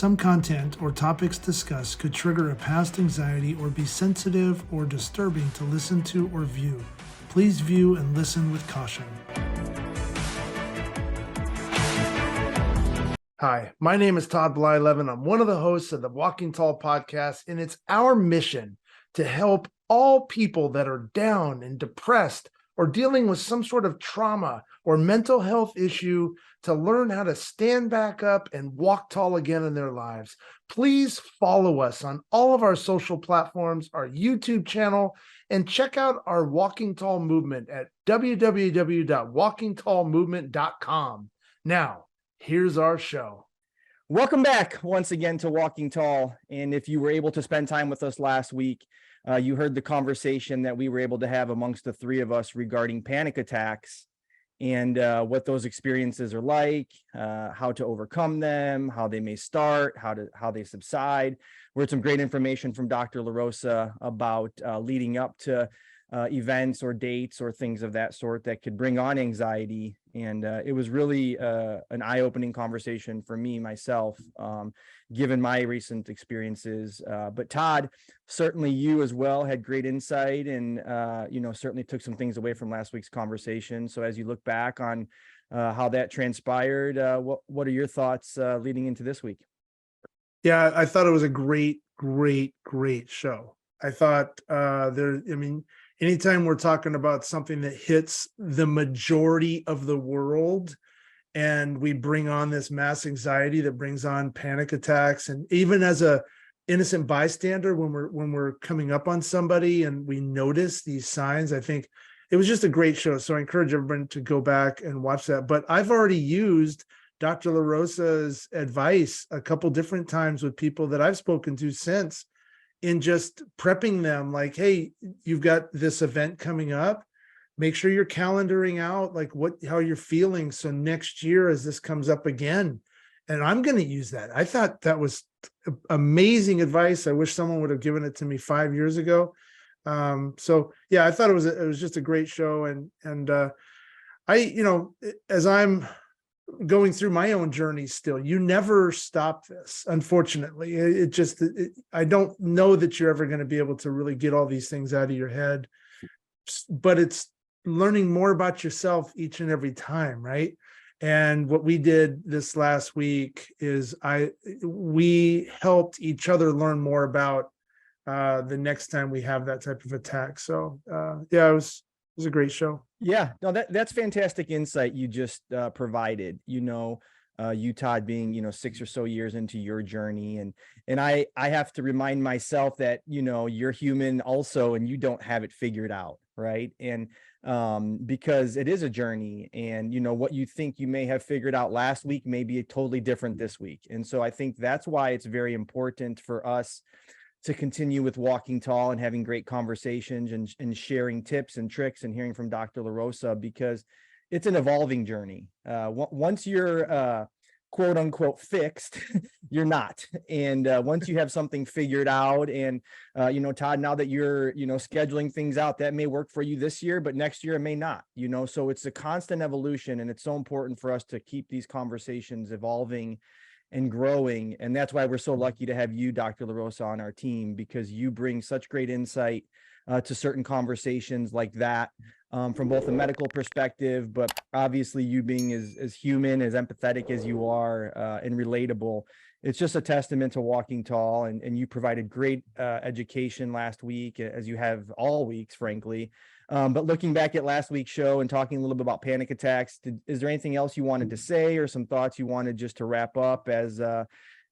Some content or topics discussed could trigger a past anxiety or be sensitive or disturbing to listen to or view. Please view and listen with caution. Hi, my name is Todd Bly-Levin. I'm one of the hosts of the Walking Tall podcast, and it's our mission to help all people that are down and depressed or dealing with some sort of trauma or mental health issue to learn how to stand back up and walk tall again in their lives. Please follow us on all of our social platforms, our YouTube channel, and check out our Walking Tall movement at www.walkingtallmovement.com. Now, here's our show. Welcome back once again to Walking Tall. And if you were able to spend time with us last week, you heard the conversation that we were able to have amongst the three of us regarding panic attacks and what those experiences are like, how to overcome them, how they may start, how they subside. We heard some great information from Dr. LaRosa about leading up to events or dates or things of that sort that could bring on anxiety. And it was really an eye-opening conversation for me, myself, given my recent experiences. But Todd, certainly you as well had great insight and, certainly took some things away from last week's conversation. So as you look back on how that transpired, what are your thoughts leading into this week? Yeah, I thought it was a great show. I thought anytime we're talking about something that hits the majority of the world and we bring on this mass anxiety that brings on panic attacks, and even as a innocent bystander, when we're coming up on somebody and we notice these signs, I think it was just a great show. So I encourage everyone to go back and watch that. But I've already used Dr. LaRosa's advice a couple different times with people that I've spoken to since, in just prepping them like, hey, you've got this event coming up. Make sure you're calendaring out like how you're feeling. So next year, as this comes up again, and I'm going to use that. I thought that was amazing advice. I wish someone would have given it to me 5 years ago. So yeah, I thought it was just a great show. And as I'm going through my own journey still, you never stop this. Unfortunately, I don't know that you're ever going to be able to really get all these things out of your head, but it's learning more about yourself each and every time, right? And what we did this last week is we helped each other learn more about the next time we have that type of attack. So yeah, it was a great show. Yeah, no, that's fantastic insight you just provided. You, Todd, being 6 or so years into your journey, and I have to remind myself that you're human also, and you don't have it figured out, right? And because it is a journey, and what you think you may have figured out last week may be totally different this week. And so I think that's why it's very important for us to continue with Walking Tall and having great conversations and sharing tips and tricks and hearing from Dr. LaRosa, because it's an evolving journey. Once you're quote unquote fixed, you're not. And once you have something figured out, and Todd, now that you're scheduling things out, that may work for you this year, but next year it may not. So it's a constant evolution, and it's so important for us to keep these conversations evolving and growing. And that's why we're so lucky to have you, Dr. LaRosa, on our team, because you bring such great insight to certain conversations like that, from both a medical perspective, but obviously you being as human, as empathetic as you are, and relatable. It's just a testament to Walking Tall, and you provided great education last week, as you have all weeks, frankly. But looking back at last week's show and talking a little bit about panic attacks, is there anything else you wanted to say, or some thoughts you wanted just to wrap up as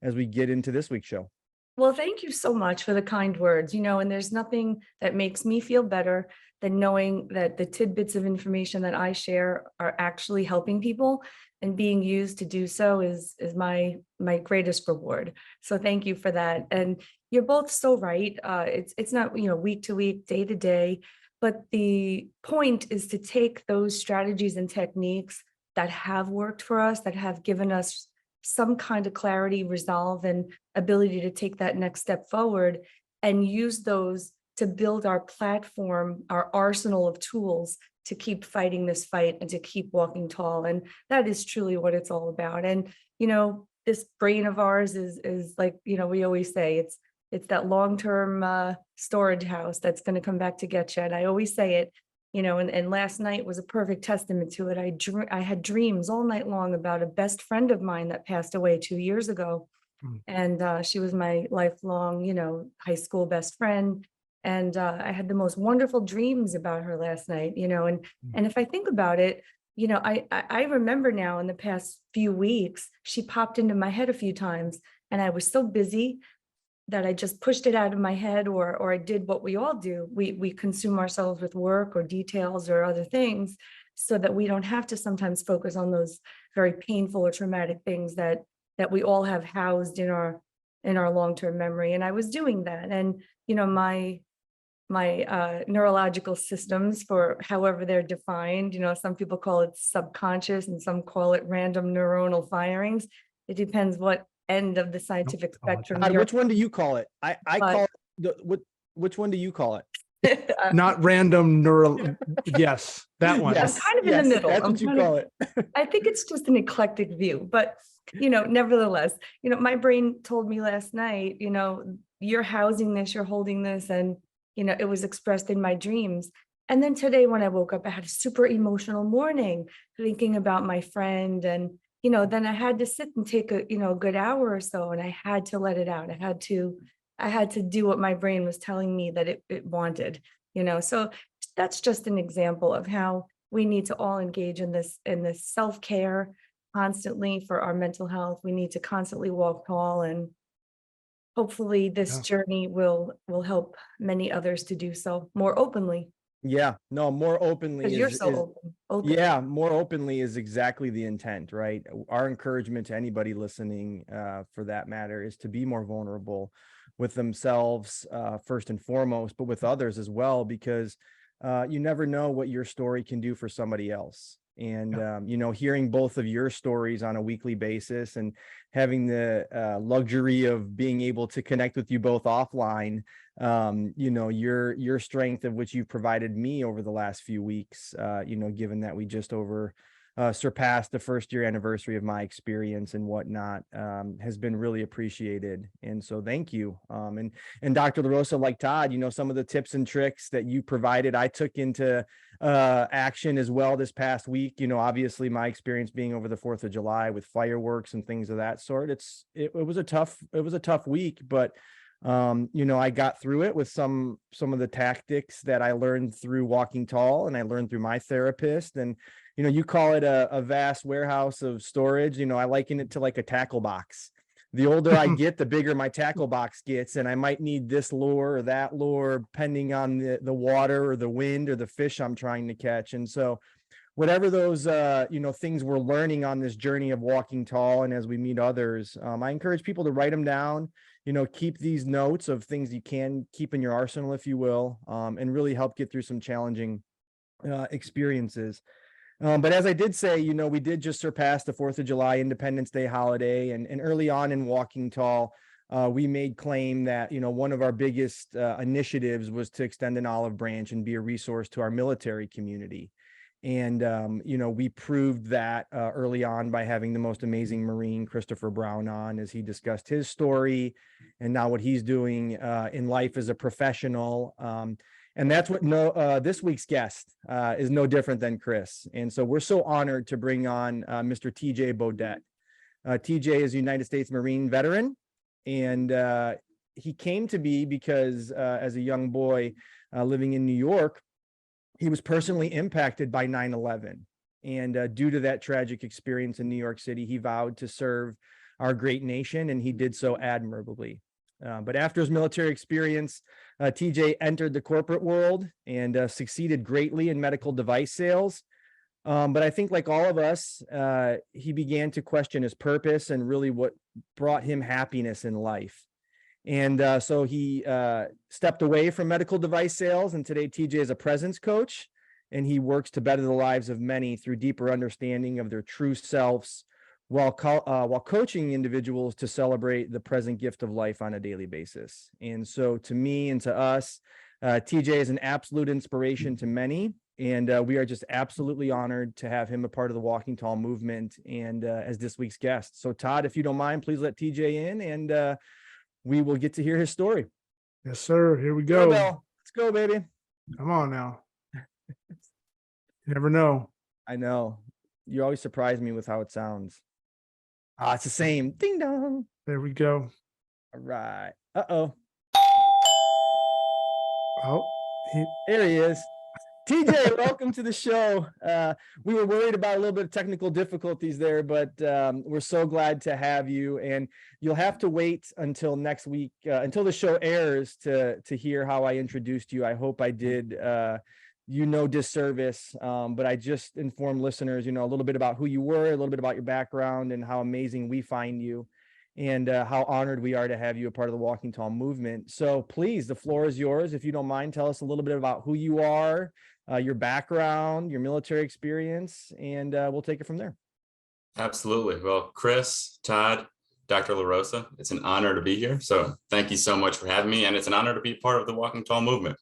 we get into this week's show? Well, thank you so much for the kind words, and there's nothing that makes me feel better than knowing that the tidbits of information that I share are actually helping people, and being used to do so is my greatest reward. So thank you for that. And you're both so right. It's not, week to week, day to day, but the point is to take those strategies and techniques that have worked for us, that have given us some kind of clarity, resolve, and ability to take that next step forward, and use those to build our platform, our arsenal of tools to keep fighting this fight and to keep walking tall. And that is truly what it's all about. And, this brain of ours is like, we always say it's that long-term storage house that's going to come back to get you. And I always say it, and last night was a perfect testament to it. I had dreams all night long about a best friend of mine that passed away 2 years ago. Mm. And she was my lifelong, high school best friend. And I had the most wonderful dreams about her last night, and if I think about it, I remember now in the past few weeks, she popped into my head a few times, and I was so busy that I just pushed it out of my head, or I did what we all do. We consume ourselves with work or details or other things so that we don't have to sometimes focus on those very painful or traumatic things that we all have housed in our long-term memory. And I was doing that. And, my neurological systems, for however they're defined, some people call it subconscious and some call it random neuronal firings. It depends what end of the scientific spectrum Todd, you're which one do you call it? I But- call it which one do you call it? Not random neural. Yes, that one. I'm kind of in the middle. That's I'm what you kind of- call it. I think it's just an eclectic view, but nevertheless, my brain told me last night, you're housing this, you're holding this, and it was expressed in my dreams. And then today when I woke up, I had a super emotional morning thinking about my friend, and then I had to sit and take a good hour or so, and I had to let it out. I had to do what my brain was telling me that it wanted, so that's just an example of how we need to all engage in this self-care constantly for our mental health. We need to constantly walk tall, and hopefully this Yeah. journey will help many others to do so more openly, Yeah, no, more openly because you're so open. yeah, more openly is exactly the intent, right? Our encouragement to anybody listening, for that matter, is to be more vulnerable with themselves, first and foremost, but with others as well, because you never know what your story can do for somebody else. And, hearing both of your stories on a weekly basis and having the luxury of being able to connect with you both offline, your strength of which you've provided me over the last few weeks, given that we just surpassed the first year anniversary of my experience and whatnot, has been really appreciated. And so thank you. And Dr. LaRosa, like Todd, some of the tips and tricks that you provided, I took into action as well this past week. Obviously my experience being over the 4th of July with fireworks and things of that sort, it was a tough week, but I got through it with some of the tactics that I learned through Walking Tall, and I learned through my therapist. And you call it a vast warehouse of storage. I liken it to like a tackle box. The older I get, the bigger my tackle box gets, and I might need this lure or that lure, depending on the water or the wind or the fish I'm trying to catch. And so whatever those things we're learning on this journey of Walking Tall, and as we meet others, I encourage people to write them down, keep these notes of things you can keep in your arsenal, if you will, and really help get through some challenging experiences. But as I did say, we did just surpass the 4th of July Independence Day holiday, and early on in Walking Tall, we made claim that, one of our biggest initiatives was to extend an olive branch and be a resource to our military community. And, we proved that early on by having the most amazing Marine, Christopher Brown, on as he discussed his story and now what he's doing in life as a professional. And that's what this week's guest is no different than Chris. And so we're so honored to bring on Mr. TJ Beaudette. TJ is a United States Marine veteran, and he came to be because as a young boy living in New York, he was personally impacted by 9/11. And due to that tragic experience in New York City, he vowed to serve our great nation, and he did so admirably. But after his military experience, TJ entered the corporate world and succeeded greatly in medical device sales. But I think, like all of us, he began to question his purpose and really what brought him happiness in life. And so he stepped away from medical device sales, and today TJ is a presence coach, and he works to better the lives of many through deeper understanding of their true selves, while coaching individuals to celebrate the present gift of life on a daily basis. And so to me and to us, TJ is an absolute inspiration to many, And we are just absolutely honored to have him a part of the Walking Tall movement and as this week's guest. So Todd, if you don't mind, please let TJ in and we will get to hear his story. Yes, sir. Here we go. Doorbell. Let's go, baby. Come on now. You never know. I know. You always surprise me with how it sounds. Ah, it's the same. Ding dong. There we go. All right. Uh-oh. Oh, There he is. TJ, welcome to the show. We were worried about a little bit of technical difficulties there, but we're so glad to have you. And you'll have to wait until next week, until the show airs to hear how I introduced you. I hope I did disservice, but I just informed listeners, a little bit about who you were, a little bit about your background and how amazing we find you and how honored we are to have you a part of the Walking Tall movement. So please, the floor is yours. If you don't mind, tell us a little bit about who you are, your background, your military experience, and we'll take it from there. Absolutely. Well, Chris, Todd, Dr. LaRosa, it's an honor to be here. So thank you so much for having me. And it's an honor to be part of the Walking Tall movement.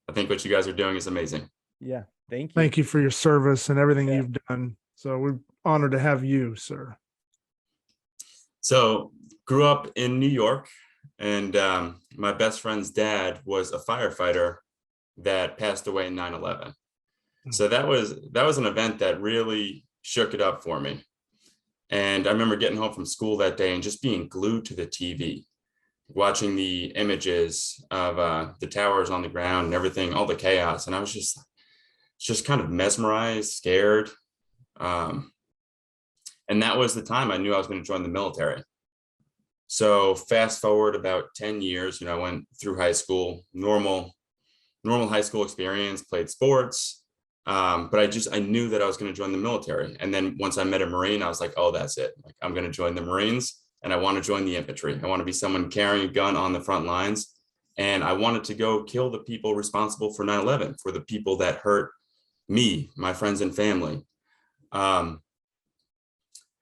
I think what you guys are doing is amazing. Yeah, thank you. thank you for your service and everything you've done. So we're honored to have you, sir. So grew up in New York, and my best friend's dad was a firefighter that passed away in 9/11. So that was an event that really shook it up for me. And I remember getting home from school that day and just being glued to the TV, watching the images of the towers on the ground and everything, all the chaos. And I was just kind of mesmerized, scared. And that was the time I knew I was going to join the military. So fast forward about 10 years, I went through high school, normal high school experience, played sports. But I knew that I was going to join the military. And then once I met a Marine, I was like, oh, that's it. Like, I'm going to join the Marines and I want to join the infantry. I want to be someone carrying a gun on the front lines. And I wanted to go kill the people responsible for 9/11, for the people that hurt me, my friends and family.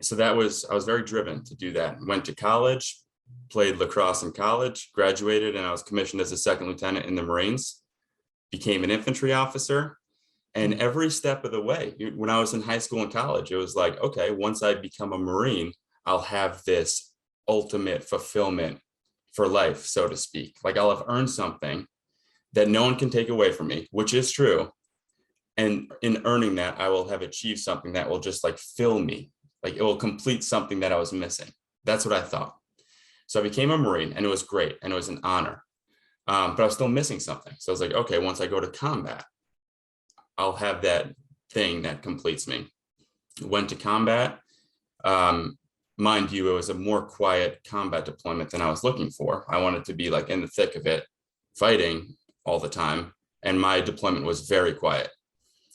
So I was very driven to do that. Went to college, played lacrosse in college, graduated, and I was commissioned as a second lieutenant in the Marines, became an infantry officer. And every step of the way, when I was in high school and college, it was like, okay, once I become a Marine, I'll have this ultimate fulfillment for life, so to speak. Like, I'll have earned something that no one can take away from me, which is true. And in earning that, I will have achieved something that will just like fill me. Like, it will complete something that I was missing. That's what I thought. So I became a Marine, and it was great, and it was an honor. But I was still missing something. So I was like, okay, once I go to combat, I'll have that thing that completes me. Went to combat. Mind you, it was a more quiet combat deployment than I was looking for. I wanted to be like in the thick of it, fighting all the time. And my deployment was very quiet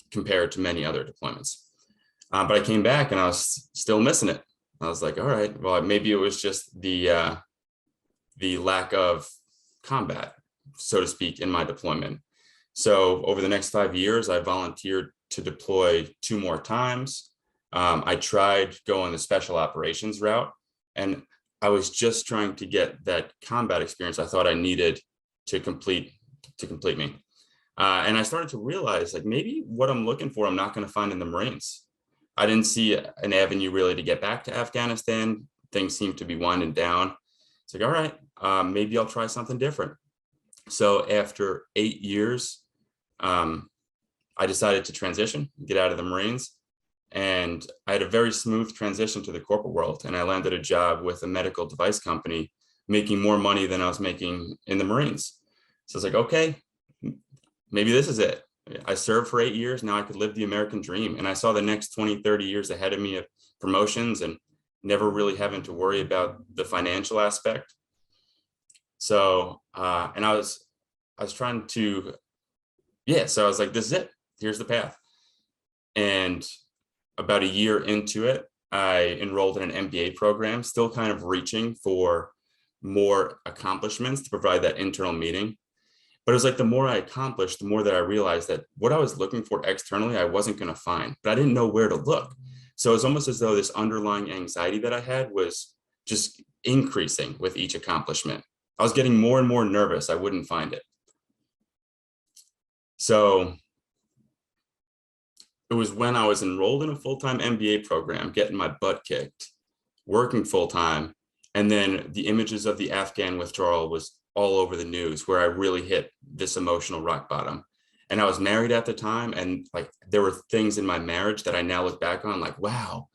compared to many other deployments. But I came back and I was still missing it. I was like, all right, well, maybe it was just the lack of combat, so to speak, in my deployment. So over the next 5 years, I volunteered to deploy 2 more times. I tried going the special operations route, and I was just trying to get that combat experience I thought I needed to complete me. And I started to realize, like, maybe what I'm looking for, I'm not going to find in the Marines. I didn't see an avenue really to get back to Afghanistan. Things seemed to be winding down. It's like, all right, maybe I'll try something different. So after 8 years, I decided to transition, get out of the Marines. And I had a very smooth transition to the corporate world. And I landed a job with a medical device company, making more money than I was making in the Marines. So I was like, okay, maybe this is it. I served for 8 years. Now I could live the American dream. And I saw the next 20, 30 years ahead of me of promotions and never really having to worry about the financial aspect. So, and I was trying to, so I was like, this is it. Here's the path. And about a year into it, I enrolled in an MBA program, still kind of reaching for more accomplishments to provide that internal meeting. But it was like, the more I accomplished, the more that I realized that what I was looking for externally, I wasn't going to find, but I didn't know where to look. So it was almost as though this underlying anxiety that I had was just increasing with each accomplishment. I was getting more and more nervous I wouldn't find it. So it was when I was enrolled in a full-time MBA program, getting my butt kicked, working full-time, and then the images of the Afghan withdrawal was all over the news, where I really hit this emotional rock bottom. And I was married at the time, and like there were things in my marriage that I now look back on like, wow,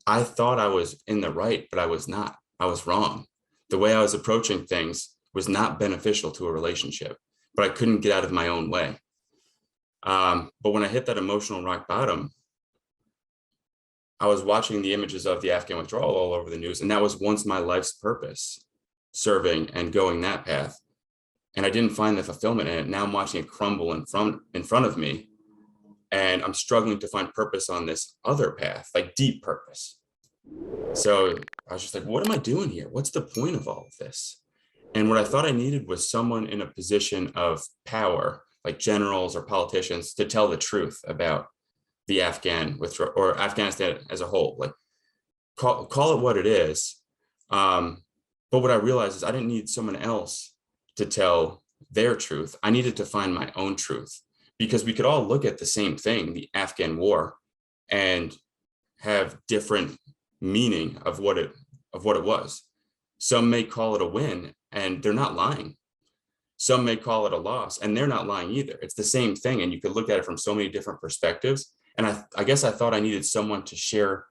I thought I was in the right, but I was not. I was wrong. The way I was approaching things was not beneficial to a relationship, but I couldn't get out of my own way. But when I hit that emotional rock bottom, I was watching the images of the Afghan withdrawal all over the news, and that was once my life's purpose, serving and going that path. And I didn't find the fulfillment in it. Now I'm watching it crumble in front of me, and I'm struggling to find purpose on this other path, like deep purpose. So I was just like, what am I doing here? What's the point of all of this? And what I thought I needed was someone in a position of power, like generals or politicians, to tell the truth about the Afghan withdrawal or Afghanistan as a whole. Like call it what it is. But what I realized is I didn't need someone else to tell their truth. I needed to find my own truth, because we could all look at the same thing, the Afghan war, and have different meaning of what it was. Some may call it a win, and they're not lying. Some may call it a loss, and they're not lying either. It's the same thing, and you could look at it from so many different perspectives. And I guess I thought I needed someone to share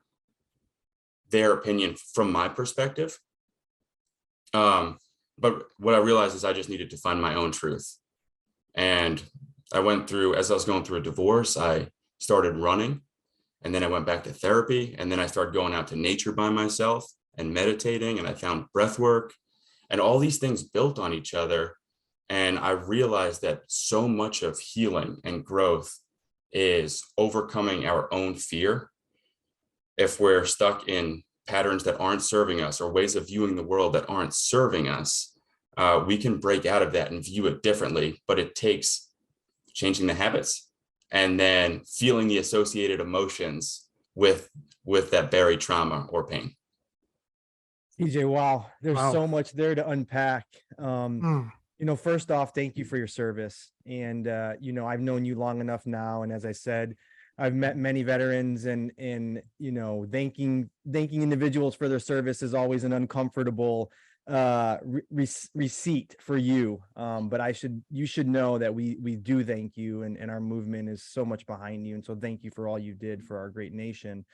their opinion from my perspective. But what I realized is I just needed to find my own truth. And I went through, as I was going through a divorce, I started running, and then I went back to therapy, and then I started going out to nature by myself and meditating, and I found breath work, and all these things built on each other. And I realized that so much of healing and growth is overcoming our own fear. If we're stuck in patterns that aren't serving us or ways of viewing the world that aren't serving us, we can break out of that and view it differently, but it takes changing the habits and then feeling the associated emotions with that buried trauma or pain. TJ, wow, there's Wow. so much there to unpack. Mm. You know, first off, thank you for your service. And, you know, I've known you long enough now. And as I said, I've met many veterans, and you know, thanking individuals for their service is always an uncomfortable receipt for you. But you should know that we do thank you, and our movement is so much behind you. And so thank you for all you did for our great nation.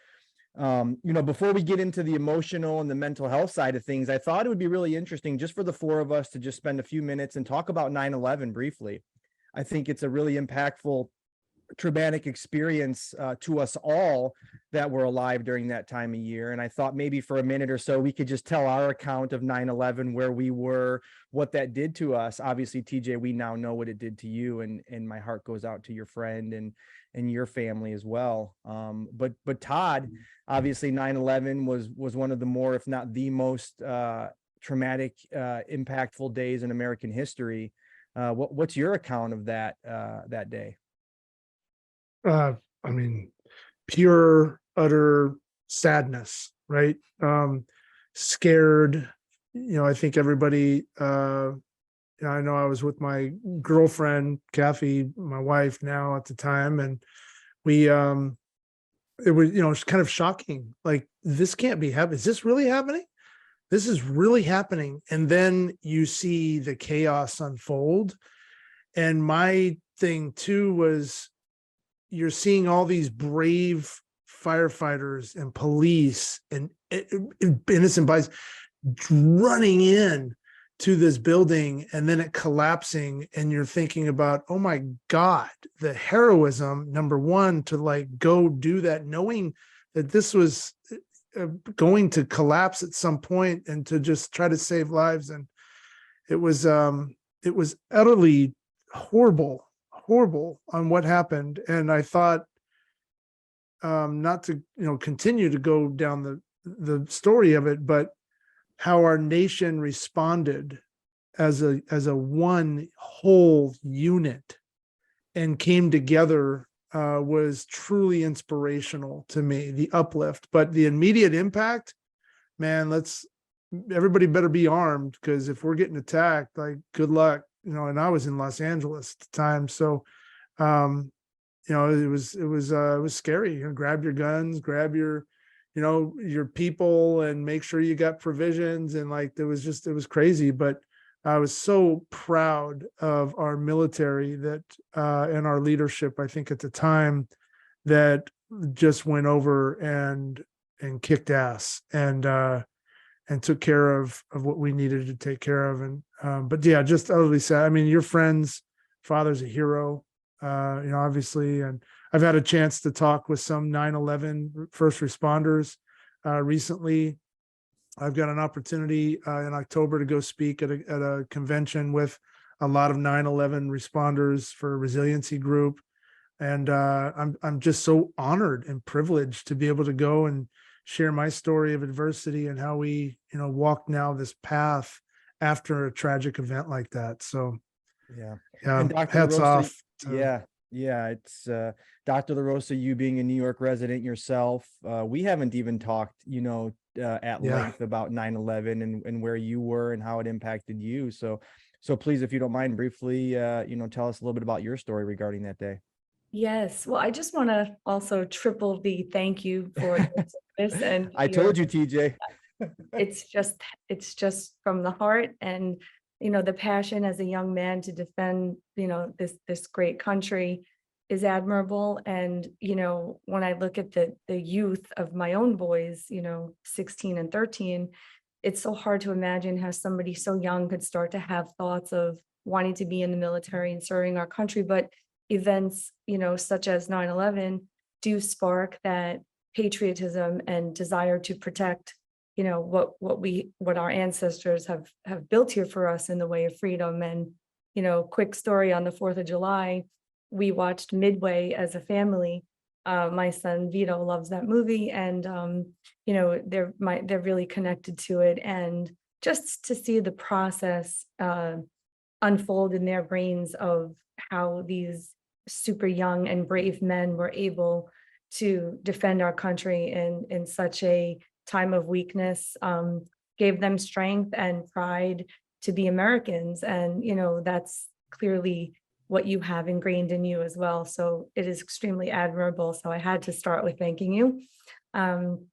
You know, before we get into the emotional and the mental health side of things, I thought it would be really interesting just for the four of us to just spend a few minutes and talk about 9/11 briefly. I think it's a really impactful, traumatic experience to us all that were alive during that time of year. And I thought maybe for a minute or so, we could just tell our account of 9/11, where we were, what that did to us. Obviously, TJ, we now know what it did to you, and my heart goes out to your friend and your family as well. But Todd, obviously 9/11 was one of the more, if not the most traumatic, impactful days in American history. What's your account of that day? I mean, pure, utter sadness, right? Scared. You know, I think everybody, I know I was with my girlfriend, Kathy, my wife now at the time, and we, it was, you know, it's kind of shocking. Like, this can't be happening. Is this really happening? This is really happening. And then you see the chaos unfold. And my thing too was, you're seeing all these brave firefighters and police and innocent bodies running in to this building, and then it collapsing, and you're thinking about, oh my God, the heroism, number one, to like go do that, knowing that this was going to collapse at some point, and to just try to save lives. And it was utterly horrible on what happened. And I thought, not to, you know, continue to go down the story of it, but how our nation responded as a one whole unit and came together was truly inspirational to me, the uplift. But the immediate impact, man, everybody better be armed, because if we're getting attacked, like, good luck. You know, and I was in Los Angeles at the time. So it was scary. Grab your guns, grab your people, and make sure you got provisions. And like, it was crazy. But I was so proud of our military that and our leadership, I think at the time, that just went over and kicked ass and took care of what we needed to take care of. And but yeah, just utterly sad. I mean, your friend's father's a hero, obviously. And I've had a chance to talk with some 9/11 first responders recently. I've got an opportunity in October to go speak at a convention with a lot of 9/11 responders for a resiliency group. And I'm just so honored and privileged to be able to go and share my story of adversity and how we, walk now this path after a tragic event like that. So Yeah. yeah, And Dr. hats LaRosa, off. yeah. It's Dr. LaRosa, you being a New York resident yourself. We haven't even talked, at Yeah. length about 9/11 and where you were and how it impacted you. So please, if you don't mind, briefly, tell us a little bit about your story regarding that day. Yes. Well, I just want to also triple the thank you for your service and I told you, TJ. it's just from the heart. And the passion as a young man to defend this great country is admirable. And when I look at the youth of my own boys, 16 and 13, it's so hard to imagine how somebody so young could start to have thoughts of wanting to be in the military and serving our country. But events such as 9/11 do spark that patriotism and desire to protect what our ancestors have built here for us in the way of freedom. And quick story, on the 4th of July, we watched Midway as a family. My son Vito loves that movie, and they're really connected to it. And just to see the process unfold in their brains of how these super young and brave men were able to defend our country in such a time of weakness, gave them strength and pride to be Americans. And that's clearly what you have ingrained in you as well. So it is extremely admirable. So I had to start with thanking you. And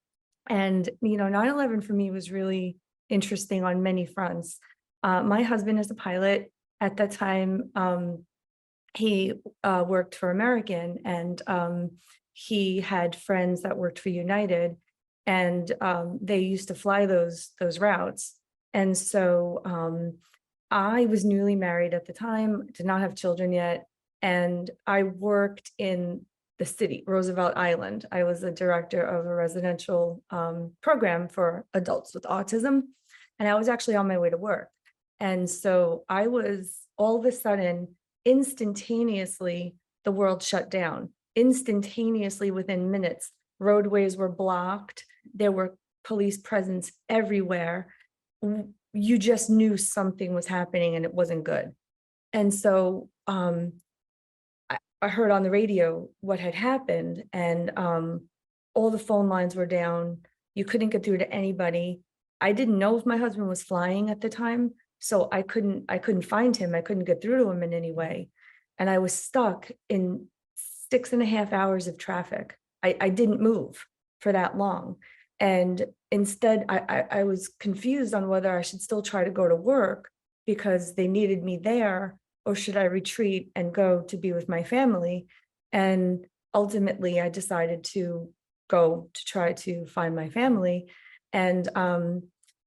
9/11 for me was really interesting on many fronts. My husband is a pilot. At that time, he worked for American, and he had friends that worked for United, and they used to fly those routes. And so I was newly married at the time, did not have children yet, and I worked in the city, Roosevelt Island. I was the director of a residential program for adults with autism, and I was actually on my way to work. And so I was, all of a sudden, instantaneously, the world shut down. Instantaneously, within minutes, roadways were blocked. There were police presence everywhere. You just knew something was happening and it wasn't good. And so I heard on the radio what had happened, and all the phone lines were down. You couldn't get through to anybody. I didn't know if my husband was flying at the time, so I couldn't find him. I couldn't get through to him in any way. And I was stuck in 6.5 hours of traffic. I didn't move for that long. And instead, I was confused on whether I should still try to go to work because they needed me there, or should I retreat and go to be with my family? And ultimately, I decided to go to try to find my family. And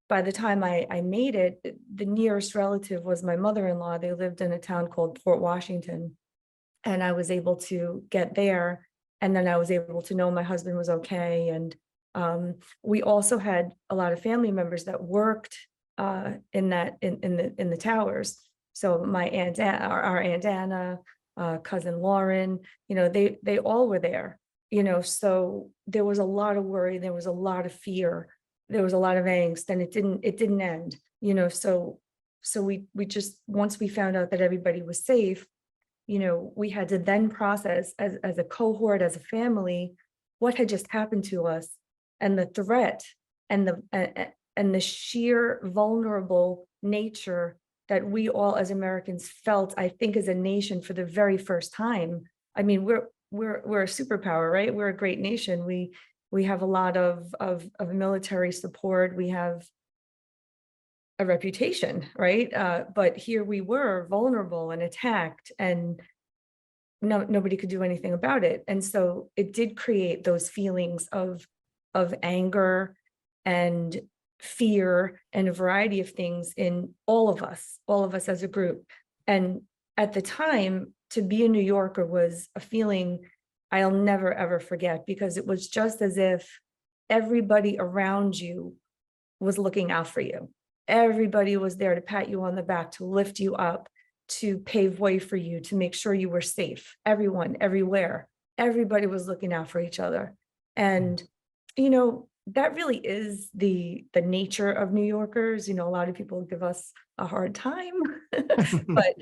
by the time I made it, the nearest relative was my mother-in-law. They lived in a town called Port Washington. And I was able to get there. And then I was able to know my husband was okay. And we also had a lot of family members that worked in the towers. So my aunt, our Aunt Anna, cousin Lauren, they all were there. So there was a lot of worry, there was a lot of fear, there was a lot of angst, and it didn't end. So we just, once we found out that everybody was safe, we had to then process as a cohort, as a family, what had just happened to us, and the threat, and the sheer vulnerable nature that we all as Americans felt, I think, as a nation for the very first time. I mean, we're a superpower, right? We're a great nation. We have a lot of military support. We have a reputation, right? But here we were vulnerable and attacked, and nobody could do anything about it. And so it did create those feelings of anger and fear and a variety of things in all of us as a group. And at the time, to be a New Yorker was a feeling I'll never ever forget, because it was just as if everybody around you was looking out for you. Everybody was there to pat you on the back, to lift you up, to pave way for you, to make sure you were safe. Everyone, everywhere, everybody was looking out for each other. And, you know, that really is the nature of New Yorkers. You know, a lot of people give us a hard time, but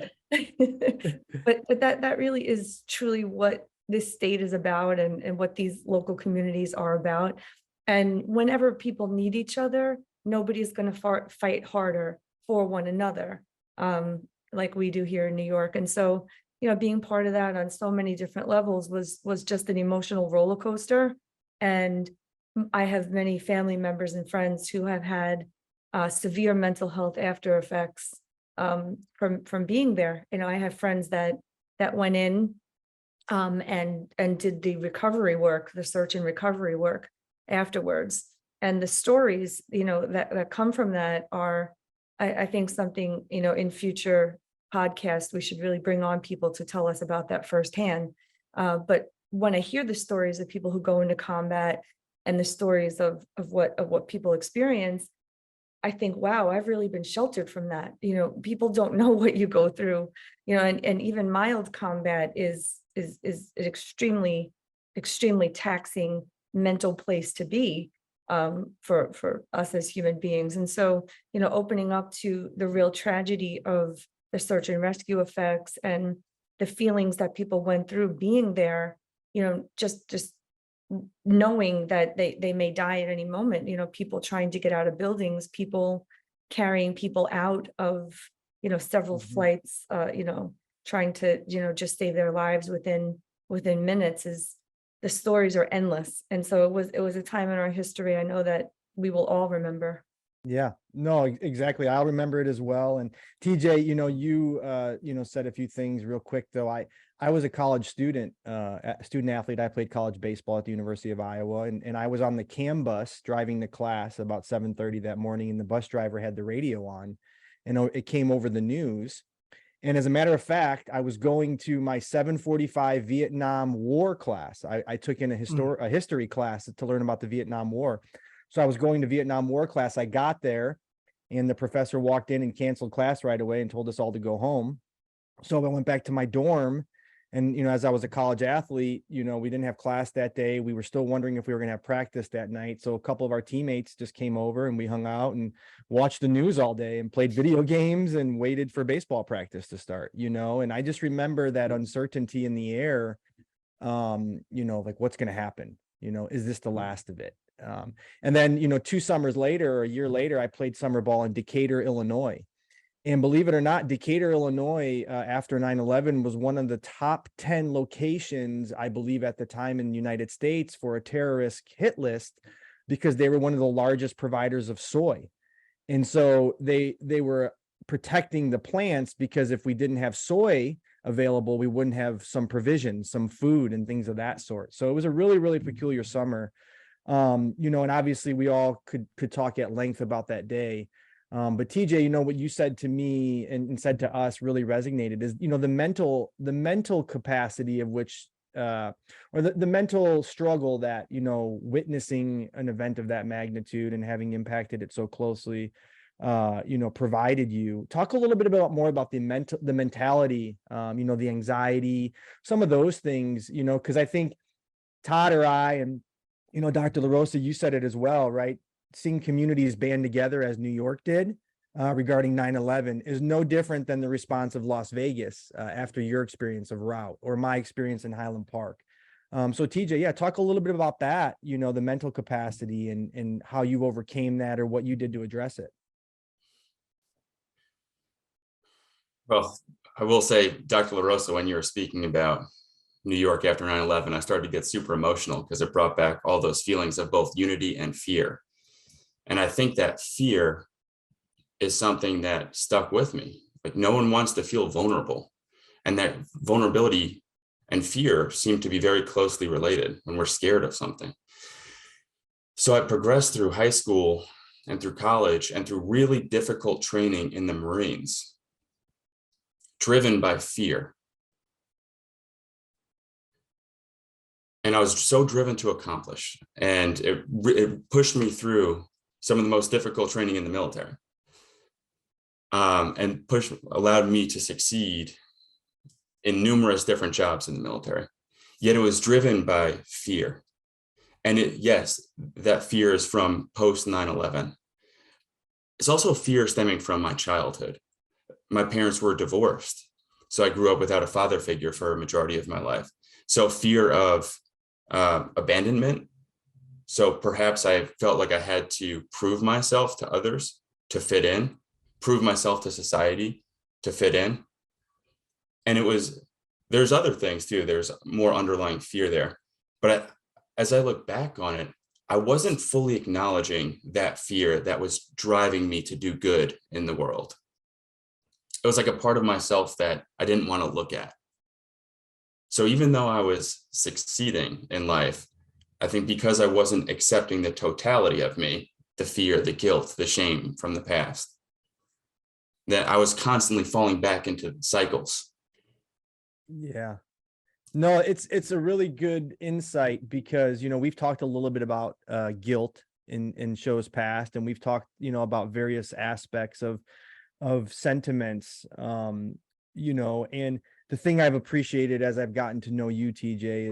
but that really is truly what this state is about, and what these local communities are about. And whenever people need each other, nobody's going to fight harder for one another, like we do here in New York. And so, you know, being part of that on so many different levels was just an emotional roller coaster. And I have many family members and friends who have had severe mental health after effects from being there. You know, I have friends that went in and did the recovery work, the search and recovery work afterwards. And the stories, you know, that come from that are, I think, something, you know, in future podcasts, we should really bring on people to tell us about that firsthand. But when I hear the stories of people who go into combat and the stories of what people experience, I think, wow, I've really been sheltered from that. You know, people don't know what you go through, you know, and even mild combat is an extremely taxing mental place to be for us as human beings. And so, you know, opening up to the real tragedy of the search and rescue effects and the feelings that people went through being there, you know, just knowing that they may die at any moment, you know, people trying to get out of buildings, people carrying people out of, you know, several flights, you know, trying to, you know, just save their lives within minutes. Is the stories are endless. And so it was a time in our history I know that we will all remember. Yeah, no, exactly. I'll remember it as well. And TJ, you know, you know, said a few things real quick though. I was a college student athlete. I played college baseball at the University of Iowa, and I was on the CAM bus driving to class about 7:30 that morning, and the bus driver had the radio on, and it came over the news. And as a matter of fact, I was going to my 745 Vietnam War class. I took in a history class to learn about the Vietnam War. So I was going to Vietnam War class. I got there and the professor walked in and canceled class right away and told us all to go home. So I went back to my dorm. And, you know, as I was a college athlete, you know, we didn't have class that day. We were still wondering if we were going to have practice that night. So a couple of our teammates just came over and we hung out and watched the news all day and played video games and waited for baseball practice to start, you know. And I just remember that uncertainty in the air, you know, like what's going to happen? You know, is this the last of it? And then, you know, 2 summers later or a year later, I played summer ball in Decatur, Illinois. And believe it or not, Decatur, Illinois, after 9/11 was one of the top 10 locations, I believe, at the time in the United States for a terrorist hit list, because they were one of the largest providers of soy. And so they were protecting the plants, because if we didn't have soy available, we wouldn't have some provisions, some food and things of that sort. So it was a really, really peculiar summer. You know, and obviously we all could talk at length about that day. But TJ, you know, what you said to me and said to us really resonated is, you know, the mental capacity of which, or the mental struggle that, you know, witnessing an event of that magnitude and having impacted it so closely, you know, provided you. Talk a little bit more about the mentality, you know, the anxiety, some of those things, you know, because I think Todd or I, and, you know, Dr. LaRosa, you said it as well, right? Seeing communities band together as New York did regarding 9/11 is no different than the response of Las Vegas after your experience of Route or my experience in Highland Park. So TJ, yeah, talk a little bit about that, you know, the mental capacity and how you overcame that or what you did to address it. Well, I will say, Dr. LaRosa, when you were speaking about New York after 9/11, I started to get super emotional because it brought back all those feelings of both unity and fear. And I think that fear is something that stuck with me. Like, no one wants to feel vulnerable. And that vulnerability and fear seem to be very closely related when we're scared of something. So I progressed through high school and through college and through really difficult training in the Marines, driven by fear. And I was so driven to accomplish, and it pushed me through some of the most difficult training in the military, and allowed me to succeed in numerous different jobs in the military. Yet it was driven by fear. And yes, that fear is from post 9/11. It's also fear stemming from my childhood. My parents were divorced, so I grew up without a father figure for a majority of my life. So fear of abandonment. So perhaps I felt like I had to prove myself to others to fit in, prove myself to society to fit in. And there's other things too. There's more underlying fear there. But as I look back on it, I wasn't fully acknowledging that fear that was driving me to do good in the world. It was like a part of myself that I didn't want to look at. So even though I was succeeding in life, I think because I wasn't accepting the totality of me, the fear, the guilt, the shame from the past, that I was constantly falling back into cycles. Yeah. No, it's a really good insight because, we've talked a little bit about guilt in shows past, and we've talked, about various aspects of sentiments, and the thing I've appreciated as I've gotten to know you, TJ,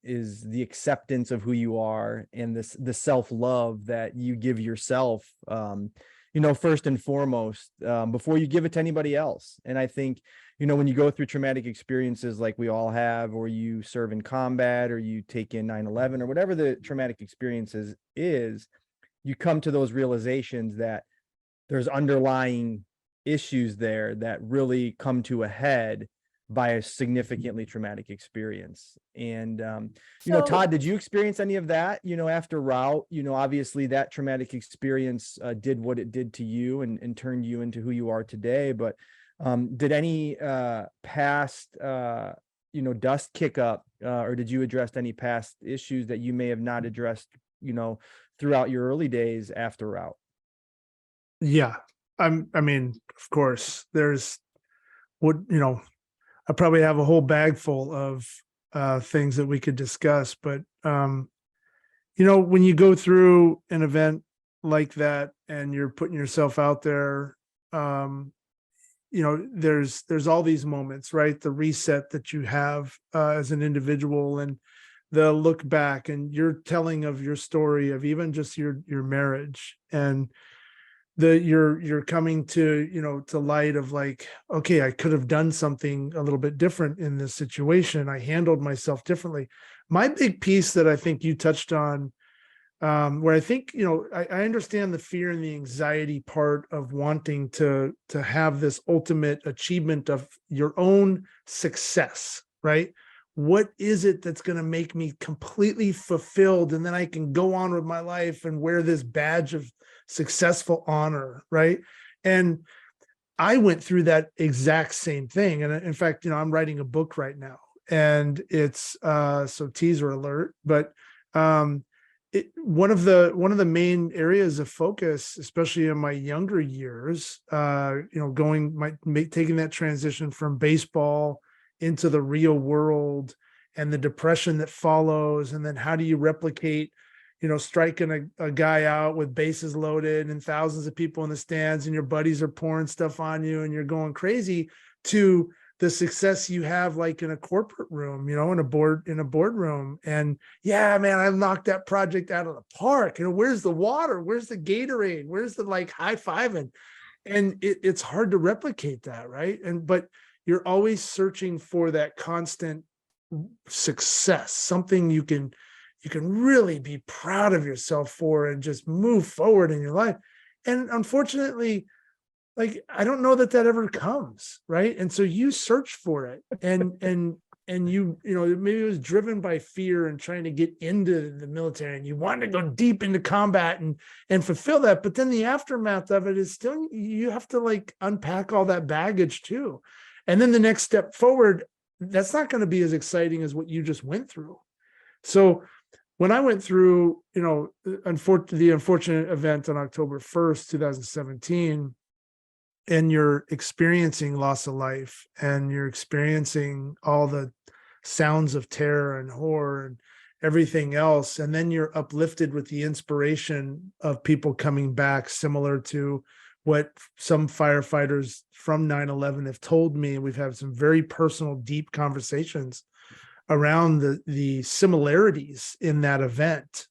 is the acceptance of who you are and the self-love that you give yourself, first and foremost, before you give it to anybody else. And I think, when you go through traumatic experiences like we all have, or you serve in combat, or you take in 9/11, or whatever the traumatic experiences is, you come to those realizations that there's underlying issues there that really come to a head by a significantly traumatic experience. And, Todd, did you experience any of that, after Route? Obviously that traumatic experience did what it did to you and turned you into who you are today. But did any past, dust kick up, or did you address any past issues that you may have not addressed, throughout your early days after Route? Yeah. I mean, of course, there's I probably have a whole bag full of things that we could discuss, but when you go through an event like that and you're putting yourself out there, there's all these moments, right? The reset that you have as an individual, and the look back, and your telling of your story of even just your marriage, and you're coming to to light of like, okay, I could have done something a little bit different in this situation. I handled myself differently. My big piece that I think you touched on, where I think, I understand the fear and the anxiety part of wanting to have this ultimate achievement of your own success, right? What is it that's going to make me completely fulfilled? And then I can go on with my life and wear this badge of successful honor, right? And I went through that exact same thing. And in fact, I'm writing a book right now, and it's so teaser alert, but one of the main areas of focus, especially in my younger years, taking that transition from baseball into the real world and the depression that follows, and then how do you replicate striking a guy out with bases loaded and thousands of people in the stands, and your buddies are pouring stuff on you and you're going crazy, to the success you have like in a corporate room, in a boardroom. And yeah, man, I knocked that project out of the park. Where's the water? Where's the Gatorade? Where's the like high fiving? And it's hard to replicate that, right? But you're always searching for that constant success, something you can really be proud of yourself for and just move forward in your life. And unfortunately, like, I don't know that ever comes, right? And so you search for it, and and maybe it was driven by fear and trying to get into the military, and you wanted to go deep into combat and fulfill that. But then the aftermath of it is still, you have to like unpack all that baggage too. And then the next step forward, that's not going to be as exciting as what you just went through. So when I went through, the unfortunate event on October 1st, 2017, and you're experiencing loss of life, and you're experiencing all the sounds of terror and horror and everything else, and then you're uplifted with the inspiration of people coming back, similar to what some firefighters from 9/11 have told me. We've had some very personal, deep conversations around the similarities in that event,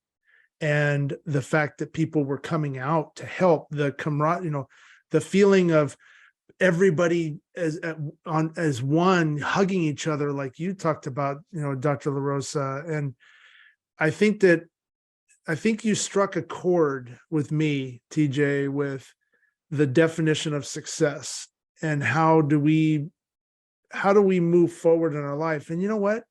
and the fact that people were coming out to help, the camaraderie, the feeling of everybody as one, hugging each other, like you talked about, Dr. LaRosa. And I think you struck a chord with me, TJ, with the definition of success, and how do we move forward in our life. And you know what?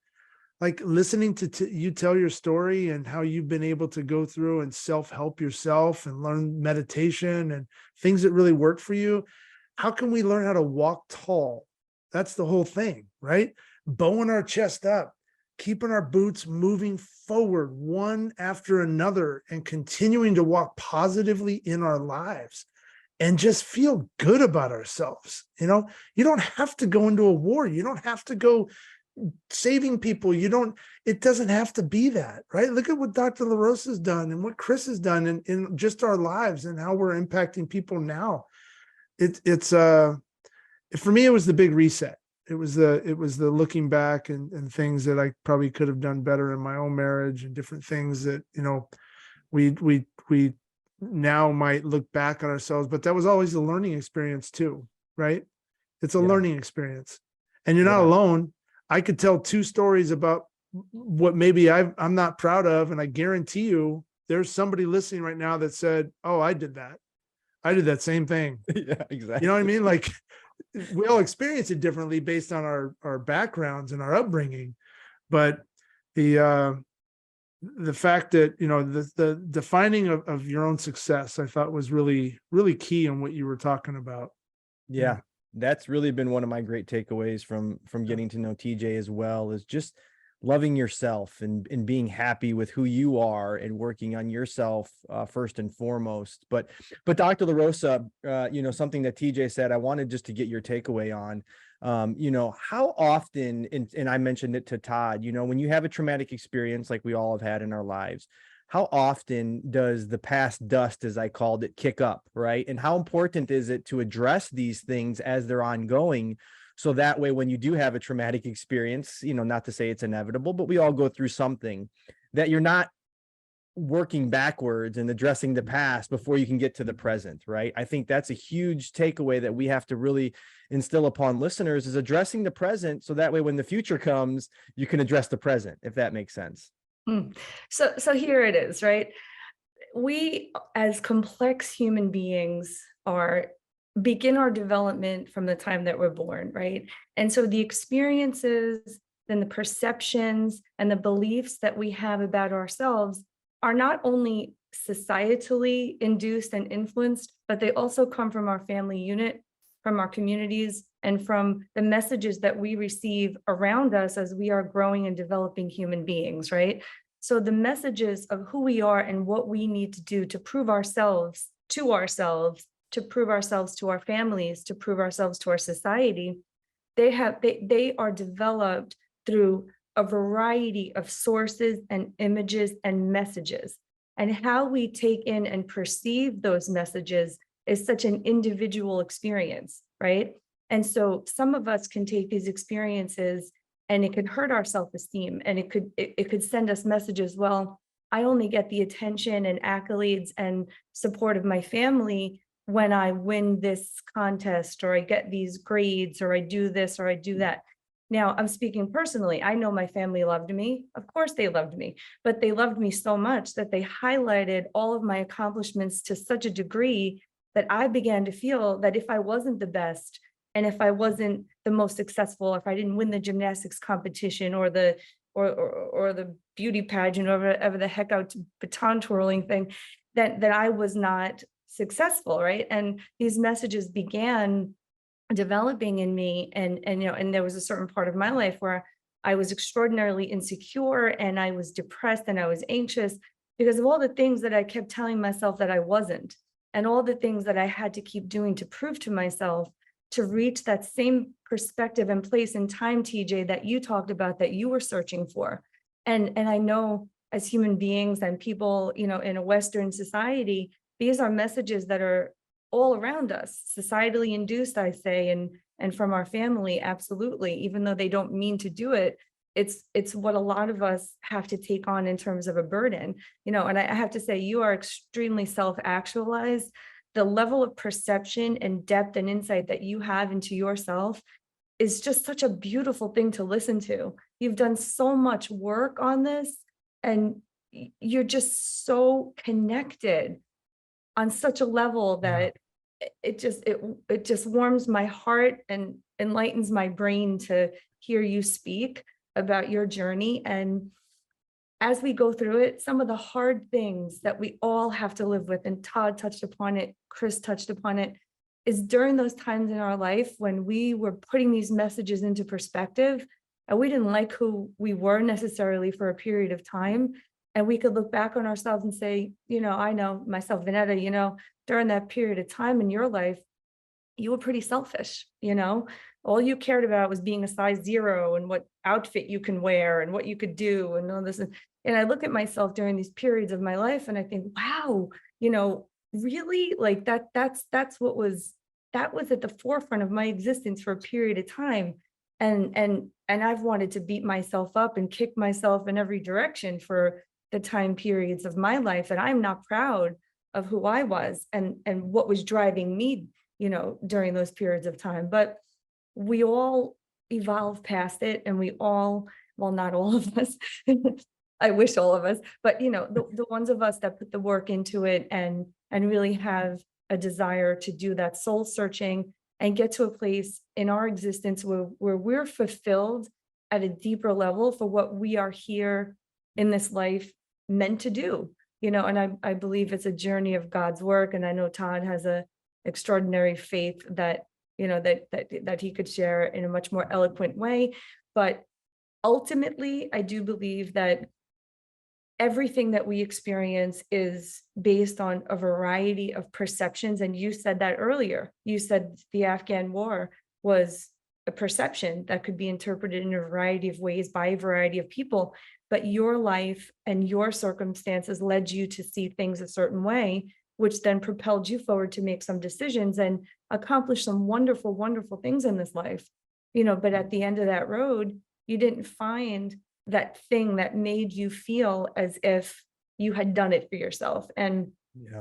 Like listening to you tell your story, and how you've been able to go through and self-help yourself and learn meditation and things that really work for you. How can we learn how to walk tall? That's the whole thing, right? Bowing our chest up, keeping our boots moving forward one after another, and continuing to walk positively in our lives and just feel good about ourselves. You don't have to go into a war. You don't have to go saving people. It doesn't have to be that, right? Look at what Dr. LaRosa has done and what Chris has done in just our lives, and how we're impacting people now. For me, it was the big reset. It was the looking back and things that I probably could have done better in my own marriage, and different things that, we now might look back on ourselves, but that was always a learning experience too, right? It's a learning experience, and you're not alone. I could tell 2 stories about what maybe I'm not proud of, and I guarantee you there's somebody listening right now that said, "Oh, I did that. I did that same thing." Yeah, exactly. You know what I mean? Like, we all experience it differently based on our backgrounds and our upbringing. But the fact that, the defining of your own success, I thought was really, really key in what you were talking about. Yeah, that's really been one of my great takeaways from getting to know TJ as well, is just loving yourself and being happy with who you are, and working on yourself first and foremost. But Dr. LaRosa, something that TJ said, I wanted just to get your takeaway on. How often, and I mentioned it to Todd, when you have a traumatic experience like we all have had in our lives, how often does the past dust, as I called it, kick up, right? And how important is it to address these things as they're ongoing, so that way when you do have a traumatic experience, not to say it's inevitable, but we all go through something, that you're not working backwards and addressing the past before you can get to the present, right? I think that's a huge takeaway that we have to really instill upon listeners, is addressing the present, so that way when the future comes, you can address the present, if that makes sense. So here it is, right? We, as complex human beings, begin our development from the time that we're born, right? And so the experiences and the perceptions and the beliefs that we have about ourselves are not only societally induced and influenced, but they also come from our family unit, from our communities, and from the messages that we receive around us as we are growing and developing human beings, right? So the messages of who we are and what we need to do to prove ourselves to ourselves, to prove ourselves to our families, to prove ourselves to our society, they are developed through a variety of sources and images and messages. And how we take in and perceive those messages is such an individual experience, right? And so some of us can take these experiences and it could hurt our self-esteem, and it could send us messages, well, I only get the attention and accolades and support of my family when I win this contest, or I get these grades, or I do this, or I do that. Now, I'm speaking personally. I know my family loved me. Of course they loved me, but they loved me so much that they highlighted all of my accomplishments to such a degree that I began to feel that if I wasn't the best, and if I wasn't the most successful, if I didn't win the gymnastics competition or the beauty pageant or whatever the heck out baton twirling thing, that I was not successful, right? And these messages began developing in me, and and there was a certain part of my life where I was extraordinarily insecure and I was depressed and I was anxious because of all the things that I kept telling myself that I wasn't, and all the things that I had to keep doing to prove to myself to reach that same perspective and place in time, TJ, that you talked about, that you were searching for. And I know as human beings and people, in a Western society, these are messages that are all around us, societally induced, I say, and from our family, absolutely, even though they don't mean to do it. It's what a lot of us have to take on in terms of a burden, and I have to say, you are extremely self-actualized. The level of perception and depth and insight that you have into yourself is just such a beautiful thing to listen to. You've done so much work on this, and you're just so connected on such a level that it just warms my heart and enlightens my brain to hear you speak about your journey. And as we go through it, some of the hard things that we all have to live with, and Todd touched upon it, Chris touched upon it, is during those times in our life when we were putting these messages into perspective and we didn't like who we were necessarily for a period of time. And we could look back on ourselves and say, I know myself, Vanetta, during that period of time in your life, you were pretty selfish, all you cared about was being a size 0 and what outfit you can wear and what you could do and all this. And I look at myself during these periods of my life and I think, wow, really, like that's what was at the forefront of my existence for a period of time. And I've wanted to beat myself up and kick myself in every direction for the time periods of my life that I'm not proud of who I was and what was driving me, during those periods of time. But we all evolve past it, and we all, well, not all of us, I wish all of us, but the ones of us that put the work into it and really have a desire to do that soul searching and get to a place in our existence where we're fulfilled at a deeper level for what we are here in this life meant to do, and I believe it's a journey of God's work. And I know Todd has a extraordinary faith that that he could share in a much more eloquent way. But ultimately, I do believe that everything that we experience is based on a variety of perceptions. And you said that earlier. You said the Afghan war was a perception that could be interpreted in a variety of ways by a variety of people. But your life and your circumstances led you to see things a certain way, which then propelled you forward to make some decisions and accomplish some wonderful, wonderful things in this life. But at the end of that road, you didn't find that thing that made you feel as if you had done it for yourself. And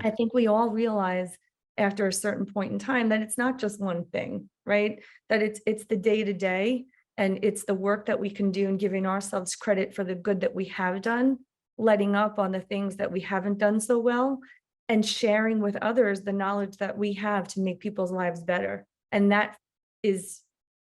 I think we all realize after a certain point in time that it's not just one thing, right? That it's the day-to-day, and it's the work that we can do and giving ourselves credit for the good that we have done, letting up on the things that we haven't done so well, and sharing with others the knowledge that we have to make people's lives better. And that is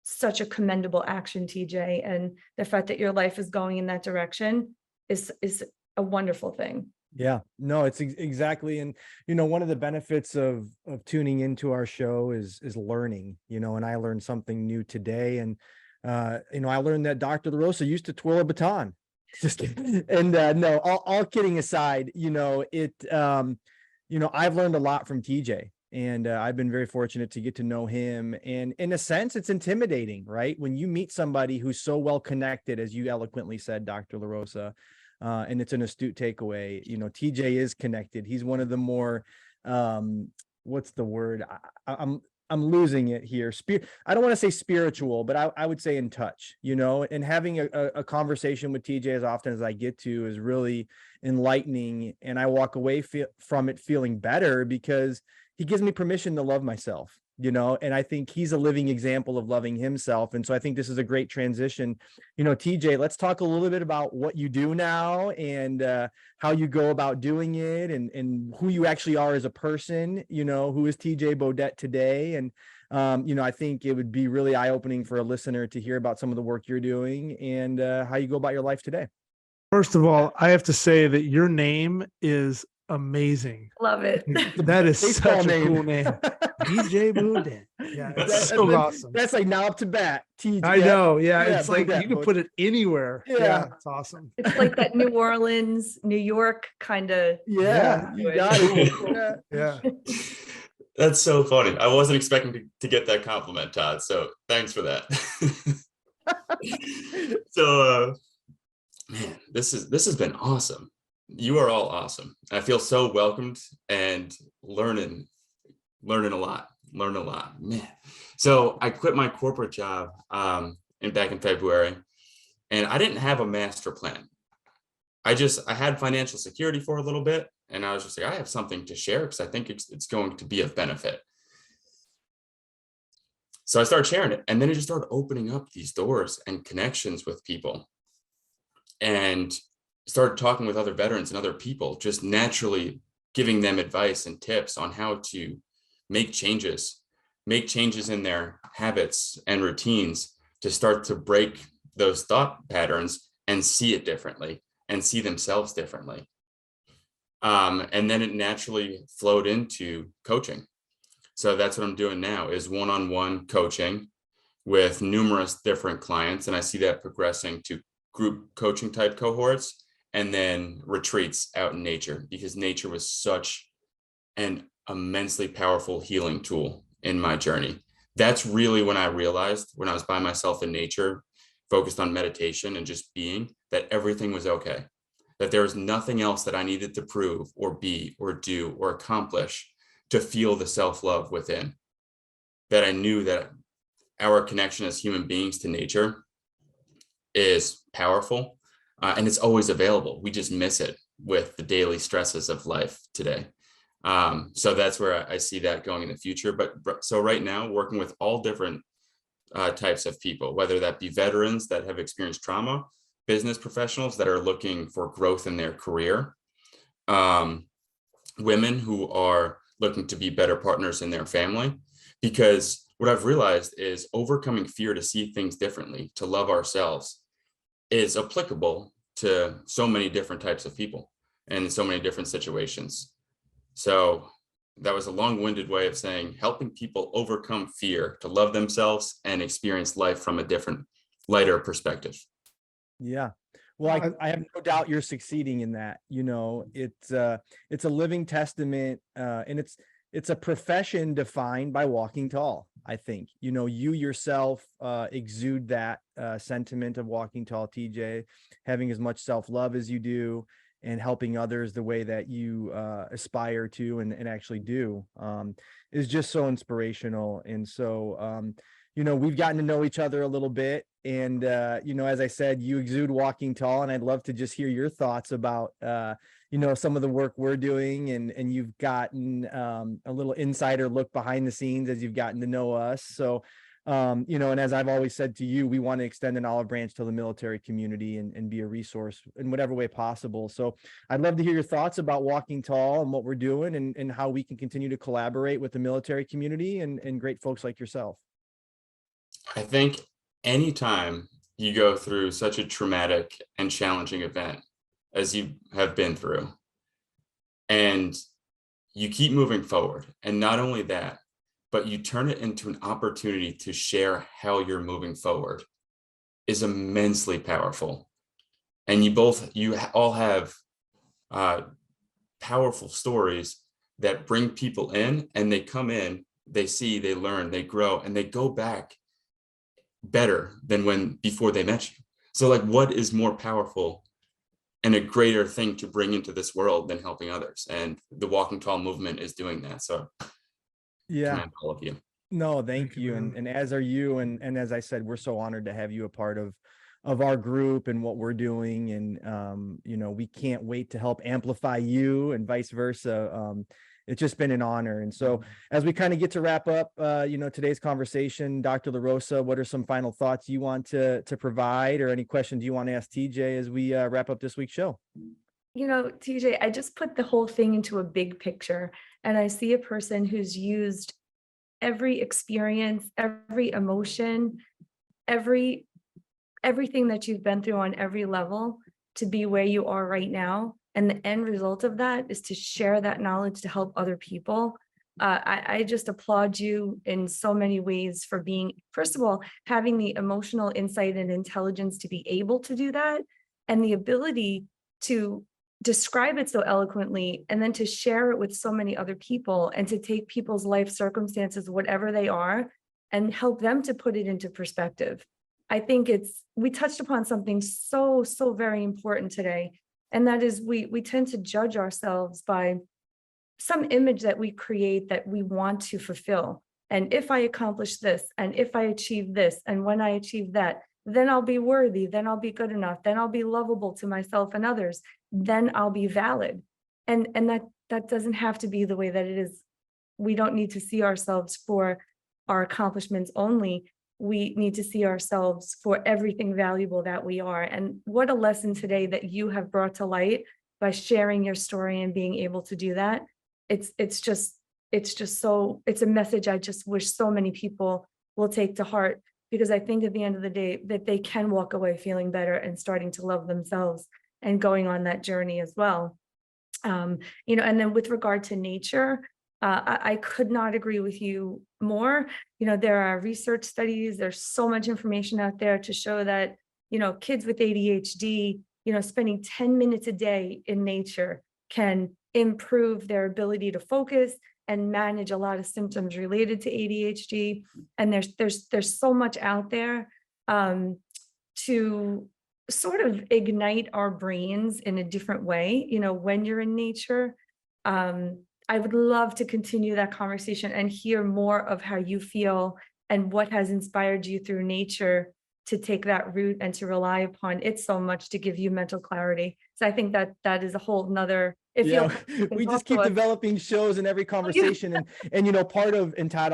such a commendable action, TJ. And the fact that your life is going in that direction is a wonderful thing. Yeah, no, it's exactly. And, one of the benefits of tuning into our show is learning, and I learned something new today. And, I learned that Dr. LaRosa used to twirl a baton. Just kidding. And no, all kidding aside, I've learned a lot from TJ, and I've been very fortunate to get to know him. And in a sense, it's intimidating, right? When you meet somebody who's so well connected, as you eloquently said, Dr. LaRosa, and it's an astute takeaway. TJ is connected. He's one of the more, what's the word? I'm losing it here. I don't want to say spiritual, but I would say in touch, and having a conversation with TJ as often as I get to is really enlightening. And I walk away from it feeling better because he gives me permission to love myself, and I think he's a living example of loving himself. And so I think this is a great transition. TJ, let's talk a little bit about what you do now and how you go about doing it, and who you actually are as a person, who is TJ Beaudette today. And I think it would be really eye-opening for a listener to hear about some of the work you're doing and how you go about your life today. First of all, I have to say that your name is amazing. Love it. That is Baseball such a name. cool name. DJ Beaudette. Yeah, it's so awesome. That's like now up to bat. TJ. I know. Yeah, Yeah, it's like Beaudette, you can put it anywhere. Yeah. Yeah, it's awesome. It's like that New Orleans, New York kind of. Yeah, you got it. Yeah. That's so funny. I wasn't expecting to get that compliment, Todd. So thanks for that. So, man, this has been awesome. You are all awesome. I feel so welcomed and learning a lot, man. So I quit my corporate job back in February, and I didn't have a master plan. I had financial security for a little bit, and I was just like, I have something to share because I think it's going to be of benefit. So I started sharing it, and then it just started opening up these doors and connections with people, and started talking with other veterans and other people, just naturally giving them advice and tips on how to make changes in their habits and routines to start to break those thought patterns and see it differently and see themselves differently. And then it naturally flowed into coaching. So that's what I'm doing now, is one-on-one coaching with numerous different clients. And I see that progressing to group coaching type cohorts and then retreats out in nature, because nature was such an immensely powerful healing tool in my journey. That's really when I realized, when I was by myself in nature, focused on meditation and just being, that everything was okay, that there was nothing else that I needed to prove or be or do or accomplish to feel the self-love within. That I knew that our connection as human beings to nature is powerful, and it's always available. We just miss it with the daily stresses of life today. So that's where I see that going in the future. But so right now, working with all different types of people, whether that be veterans that have experienced trauma, business professionals that are looking for growth in their career, women who are looking to be better partners in their family. Because what I've realized is overcoming fear to see things differently, to love ourselves, is applicable to so many different types of people and in so many different situations. So that was a long-winded way of saying helping people overcome fear to love themselves and experience life from a different, lighter perspective. Yeah. Well, I have no doubt you're succeeding in that. It's a living testament, and it's a profession defined by walking tall. I think, you yourself exude that sentiment of walking tall, TJ, having as much self-love as you do and helping others the way that you aspire to and actually do is just so inspirational. And so, we've gotten to know each other a little bit. And, as I said, you exude walking tall, and I'd love to just hear your thoughts about, some of the work we're doing, and you've gotten a little insider look behind the scenes as you've gotten to know us. So, and as I've always said to you, we want to extend an olive branch to the military community and be a resource in whatever way possible. So I'd love to hear your thoughts about Walking Tall and what we're doing and how we can continue to collaborate with the military community and great folks like yourself. I think anytime you go through such a traumatic and challenging event as you have been through, and you keep moving forward, and not only that, but you turn it into an opportunity to share how you're moving forward, is immensely powerful. And you all have powerful stories that bring people in, and they come in, they see, they learn, they grow, and they go back better than before they met you. So like, what is more powerful and a greater thing to bring into this world than helping others? And the Walking Tall movement is doing that. So yeah, all of you. No, thank you. And as are you. And as I said, we're so honored to have you a part of our group and what we're doing. And, we can't wait to help amplify you and vice versa. It's just been an honor. And so as we kind of get to wrap up, today's conversation, Dr. LaRosa, what are some final thoughts you want to provide, or any questions you want to ask TJ as we wrap up this week's show? TJ, I just put the whole thing into a big picture, and I see a person who's used every experience, every emotion, everything that you've been through on every level to be where you are right now. And the end result of that is to share that knowledge to help other people. I just applaud you in so many ways for being, first of all, having the emotional insight and intelligence to be able to do that, and the ability to describe it so eloquently, and then to share it with so many other people, and to take people's life circumstances, whatever they are, and help them to put it into perspective. I think we touched upon something so very important today. And that is we tend to judge ourselves by some image that we create that we want to fulfill. And if I accomplish this, and if I achieve this, and when I achieve that, then I'll be worthy, then I'll be good enough, then I'll be lovable to myself and others, then I'll be valid. And that doesn't have to be the way that it is. We don't need to see ourselves for our accomplishments only. We need to see ourselves for everything valuable that we are. And what a lesson today that you have brought to light by sharing your story and being able to do that. It's just so, it's a message I just wish so many people will take to heart, because I think at the end of the day that they can walk away feeling better and starting to love themselves and going on that journey as well. And then with regard to nature, I could not agree with you more. There are research studies, there's so much information out there to show that, kids with ADHD, spending 10 minutes a day in nature can improve their ability to focus and manage a lot of symptoms related to ADHD. And there's so much out there to sort of ignite our brains in a different way, when you're in nature. I would love to continue that conversation and hear more of how you feel and what has inspired you through nature to take that route and to rely upon it so much to give you mental clarity. So I think that is a whole nother, we just keep developing shows in every conversation. And part of, and Todd,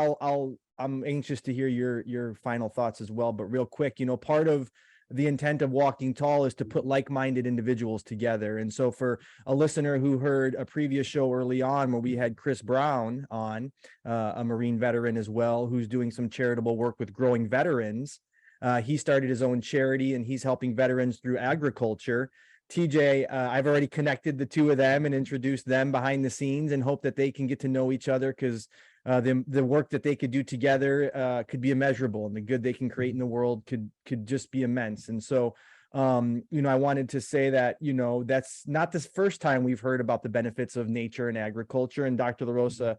I'm anxious to hear your final thoughts as well, but real quick, part of the intent of Walking Tall is to put like-minded individuals together. And so for a listener who heard a previous show early on where we had Chris Brown on, a Marine veteran as well, who's doing some charitable work with growing veterans. He started his own charity and he's helping veterans through agriculture. TJ, I've already connected the two of them and introduced them behind the scenes, and hope that they can get to know each other, because the work that they could do together could be immeasurable, and the good they can create in the world could just be immense. And so, I wanted to say that, that's not the first time we've heard about the benefits of nature and agriculture. And Dr. LaRosa,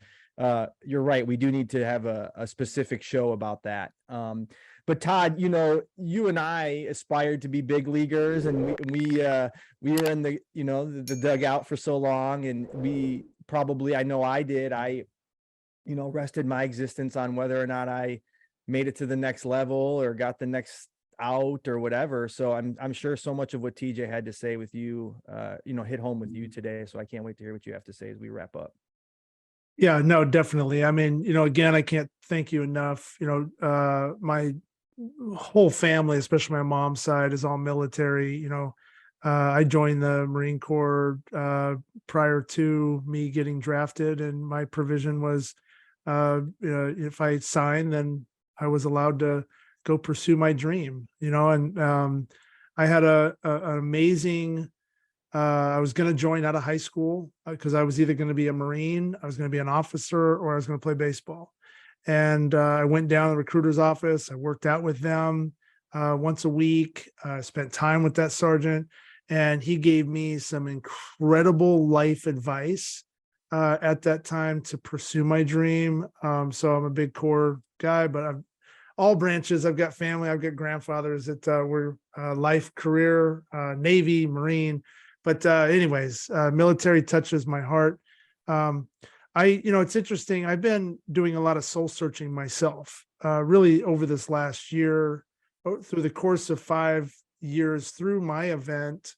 you're right. We do need to have a specific show about that. But Todd, you and I aspired to be big leaguers, and we were in the dugout for so long, and I know I did. I rested my existence on whether or not I made it to the next level or got the next out or whatever. So I'm sure so much of what TJ had to say with you, hit home with you today. So I can't wait to hear what you have to say as we wrap up. Yeah, no, definitely. I mean, again, I can't thank you enough. My whole family, especially my mom's side, is all military. I joined the Marine Corps prior to me getting drafted, and my provision was, if I signed, then I was allowed to go pursue my dream. And I had an amazing. I was going to join out of high school because I was either going to be a Marine, I was going to be an officer, or I was going to play baseball. And I went down to the recruiter's office. I worked out with them once a week. I spent time with that sergeant, and he gave me some incredible life advice at that time to pursue my dream. So I'm a big Corps guy, but I've all branches. I've got family. I've got grandfathers that were life, career, Navy, Marine. But anyways, military touches my heart. It's interesting. I've been doing a lot of soul searching myself, really over this last year, through the course of 5 years through my event,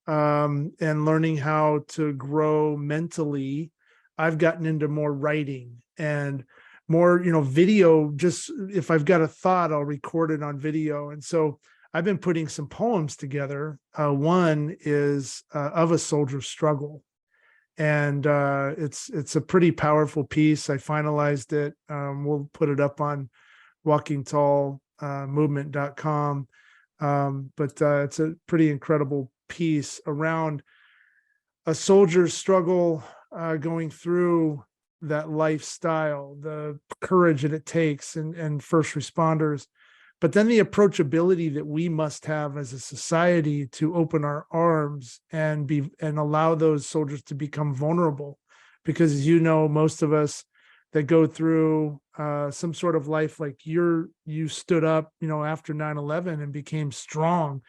and learning how to grow mentally. I've gotten into more writing and more, video. Just if I've got a thought, I'll record it on video. And so I've been putting some poems together. One is Of a Soldier's Struggle. And it's a pretty powerful piece. I finalized it. We'll put it up on walkingtallmovement.com. But it's a pretty incredible piece around a soldier's struggle going through that lifestyle, the courage that it takes, and first responders, but then the approachability that we must have as a society to open our arms and allow those soldiers to become vulnerable. Because as you know, most of us that go through some sort of life like you stood up, after 9/11 and became strong,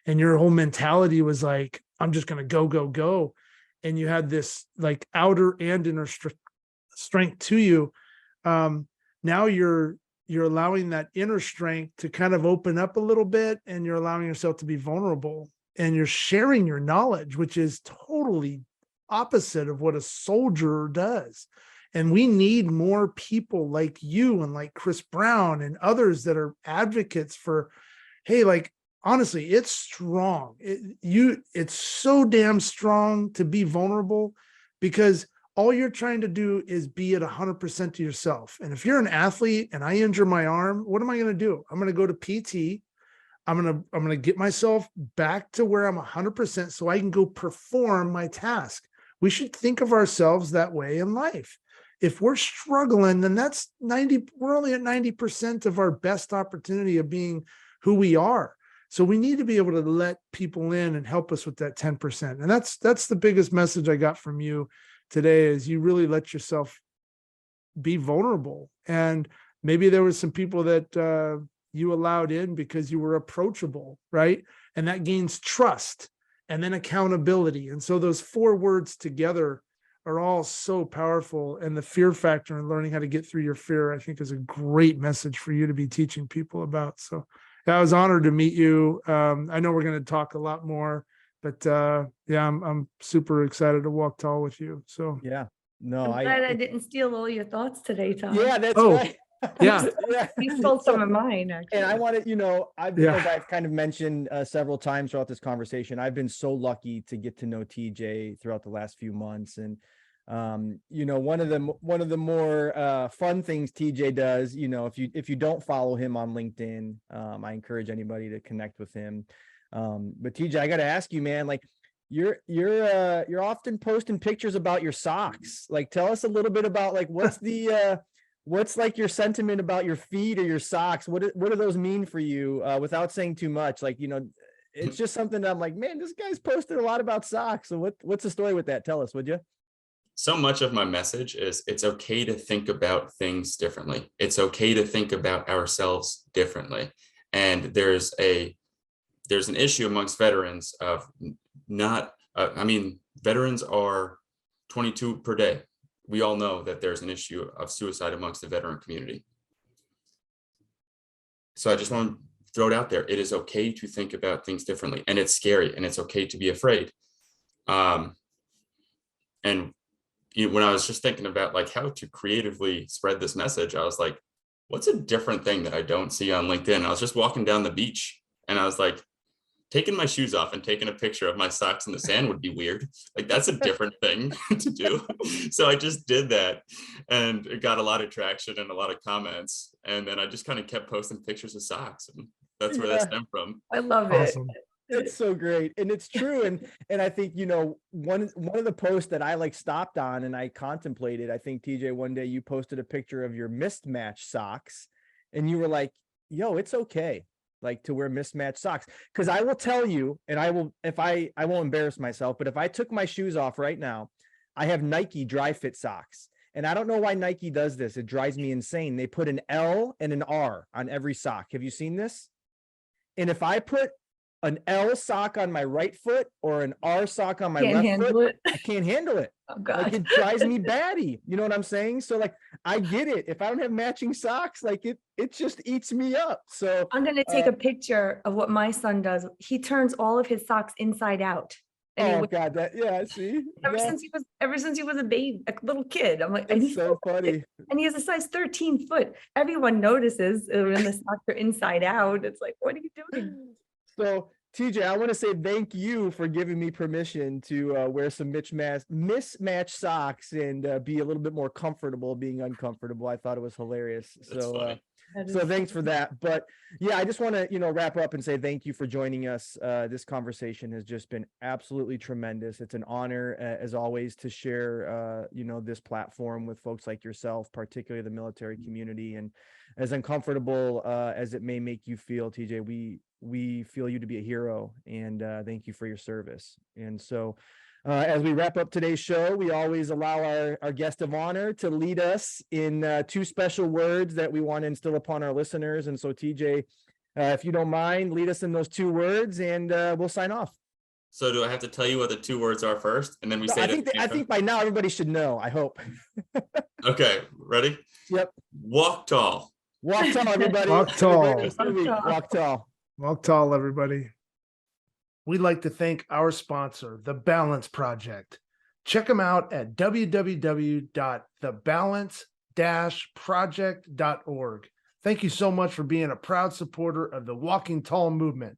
and your whole mentality was like, I'm just going to go. And you had this like outer and inner strength to you. Now you're allowing that inner strength to kind of open up a little bit, and you're allowing yourself to be vulnerable, and you're sharing your knowledge, which is totally opposite of what a soldier does. And we need more people like you and like Chris Brown and others that are advocates for, hey, like, honestly, it's strong. It's so damn strong to be vulnerable, because all you're trying to do is be at 100% to yourself. And if you're an athlete and I injure my arm, what am I going to do? I'm going to go to PT. I'm going to get myself back to where I'm 100% so I can go perform my task. We should think of ourselves that way in life. If we're struggling, then that's 90, we're only at 90% of our best opportunity of being who we are. So we need to be able to let people in and help us with that 10%. And that's the biggest message I got from you today, is you really let yourself be vulnerable. And maybe there were some people that you allowed in because you were approachable, right? And that gains trust and then accountability. And so those 4 words together are all so powerful. And the fear factor and learning how to get through your fear, I think, is a great message for you to be teaching people about. So I was honored to meet you. I know we're going to talk a lot more, but I'm super excited to walk tall with you. So Yeah, no, I'm glad I didn't steal all your thoughts today, Tom. yeah, that's Oh, right. yeah. You stole some of mine, actually. And I wanted, as I've kind of mentioned several times throughout this conversation, I've been so lucky to get to know TJ throughout the last few months. And, one of the more fun things TJ does, if you don't follow him on LinkedIn, I encourage anybody to connect with him. But TJ, I got to ask you, man, like, you're often posting pictures about your socks. Like, tell us a little bit about, like, what's like your sentiment about your feet or your socks? What do those mean for you? Without saying too much, like, it's just something that I'm like, man, this guy's posted a lot about socks. So what's the story with that? Tell us, would you? So much of my message is it's okay to think about things differently. It's okay to think about ourselves differently. And there's an issue amongst veterans of veterans are 22 per day. We all know that there's an issue of suicide amongst the veteran community. So I just want to throw it out there. It is okay to think about things differently, and it's scary, and it's okay to be afraid. When I was just thinking about like how to creatively spread this message, I was like, what's a different thing that I don't see on LinkedIn? I was just walking down the beach and I was like, taking my shoes off and taking a picture of my socks in the sand would be weird. Like, that's a different thing to do. So I just did that, and it got a lot of traction and a lot of comments. And then I just kind of kept posting pictures of socks, and that's where that stemmed from. I love Awesome. it. It's so great. And it's true. And I think, one of the posts that I like stopped on and I contemplated, I think TJ, one day you posted a picture of your mismatched socks and you were like, yo, it's okay, like, to wear mismatched socks. Cause I will tell you, and I won't embarrass myself, but if I took my shoes off right now, I have Nike dry fit socks. And I don't know why Nike does this. It drives me insane. They put an L and an R on every sock. Have you seen this? And if I put an L sock on my right foot or an R sock on my left foot, I can't handle it. Oh, God. Like, it drives me batty. You know what I'm saying? So, like, I get it. If I don't have matching socks, like, it just eats me up. So I'm going to take a picture of what my son does. He turns all of his socks inside out. And God, see, ever since he was a baby, a little kid, I'm like, and it's he's so funny. And he has a size 13 foot. Everyone notices when the socks are inside out. It's like, what are you doing? So TJ, I want to say thank you for giving me permission to wear some mismatched socks and be a little bit more comfortable being uncomfortable. I thought it was hilarious. That's funny. So thanks for that. But yeah, I just want to, wrap up and say thank you for joining us. This conversation has just been absolutely tremendous. It's an honor, as always, to share, this platform with folks like yourself, particularly the military community. And as uncomfortable as it may make you feel, TJ, we feel you to be a hero, and thank you for your service. And so as we wrap up today's show, we always allow our guest of honor to lead us in 2 special words that we want to instill upon our listeners. And so TJ, if you don't mind, lead us in those 2 words and we'll sign off. So do I have to tell you what the 2 words are first? And then we say I think by now everybody should know, I hope. Okay, ready? Yep. Walk tall. Walk tall, everybody. Walk tall. Walk tall. Walk tall, everybody. We'd like to thank our sponsor, The Balance Project. Check them out at www.thebalance-project.org. Thank you so much for being a proud supporter of the Walking Tall movement.